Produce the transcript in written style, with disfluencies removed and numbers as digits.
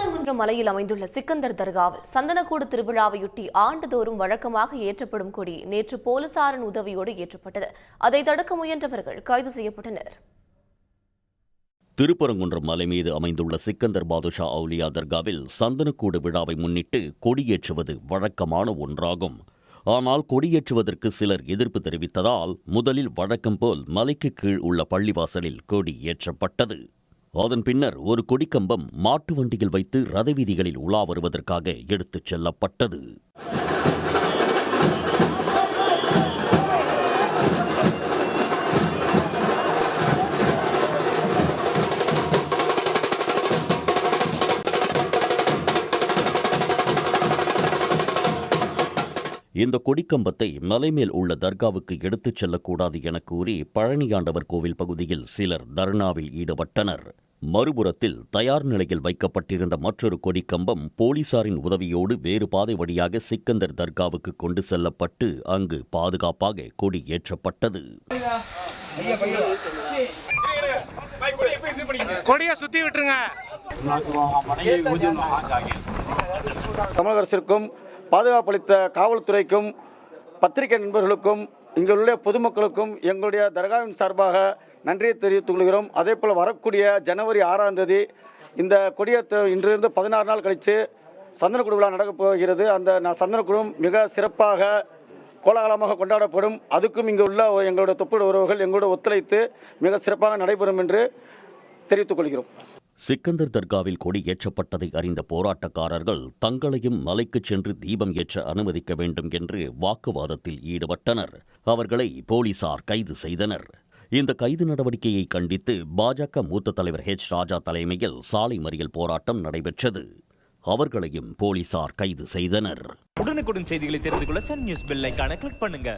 திருப்பரங்குன்றம் மலையில் அமைந்துள்ள சிக்கந்தர் தர்காவில் சந்தனக்கூடு திருவிழாவையொட்டி ஆண்டுதோறும் வழக்கமாக ஏற்றப்படும் கொடி நேற்று போலீசாரின் உதவியோடு ஏற்றப்பட்டது. அதை தடுக்க முயன்றவர்கள் கைது செய்யப்பட்டனர். திருப்பரங்குன்றம் மலை மீது அமைந்துள்ள சிக்கந்தர் பாதுஷா அவுலியா தர்காவில் சந்தனக்கூடு விழாவை முன்னிட்டு கொடியேற்றுவது வழக்கமான ஒன்றாகும். ஆனால் கொடியேற்றுவதற்கு சிலர் எதிர்ப்பு தெரிவித்ததால் முதலில் வழக்கம் போல் மலைக்கு கீழ் உள்ள பள்ளிவாசலில் கொடி ஏற்றப்பட்டது. அதன் பின்னர் ஒரு கொடிக்கம்பம் மாட்டு வண்டியில் வைத்து ரத வீதிகளில் உலா வருவதற்காக எடுத்துச் செல்லப்பட்டது. இந்த கொடிக்கம்பத்தை மலைமேல் உள்ள தர்காவுக்கு எடுத்துச் செல்லக்கூடாது என கூறி பழனியாண்டவர் கோவில் பகுதியில் சிலர் தர்ணாவில் ஈடுபட்டனர். மறுபுறத்தில் தயார் நிலையில் வைக்கப்பட்டிருந்த மற்றொரு கொடிக்கம்பம் போலீசாரின் உதவியோடு வேறு பாதை வழியாக சிக்கந்தர் தர்காவுக்கு கொண்டு செல்லப்பட்டு அங்கு பாதுகாப்பாக கொடி ஏற்றப்பட்டது. தமிழக அரசிற்கும் பாதுகாப்பு அளித்த காவல்துறைக்கும் பத்திரிகை நண்பர்களுக்கும் இங்குள்ள பொதுமக்களுக்கும் எங்களுடைய தர்காவின் சார்பாக நன்றியை தெரிவித்துக் கொள்கிறோம். அதேபோல் வரக்கூடிய ஜனவரி 6ஆம் தேதி இந்த கொடியேற்ற இன்றிலிருந்து 16 நாள் கழித்து சந்தனக்கூடு விழா நடக்கப் போகிறது. அந்த சந்தனக்கூடும் மிக சிறப்பாக கோலாகலமாக கொண்டாடப்படும். அதுக்கும் இங்கு உள்ள எங்களுடைய தொப்புள் உறவுகள் எங்களோடு ஒத்துழைத்து மிக சிறப்பாக நடைபெறும் என்று தெரிவித்துக் கொள்கிறோம். சிக்கந்தர் தர்காவில் கொடி ஏற்றப்பட்டதை அறிந்த போராட்டக்காரர்கள் தங்களையும் மலைக்கு சென்று தீபம் ஏற்ற அனுமதிக்க வேண்டும் என்று வாக்குவாதத்தில் ஈடுபட்டனர். அவர்களை போலீசார் கைது செய்தனர். இந்த கைது நடவடிக்கையை கண்டித்து பாஜக மூத்த தலைவர் ராஜா தலைமையில் சாலை மறியல் போராட்டம் நடைபெற்றது. அவர்களையும் போலீசார் கைது செய்தனர். உடனுக்குடன் செய்திகளை தெரிந்து கொள்ள சன் நியூஸ் பெல் ஐகானை கிளிக் பண்ணுங்க.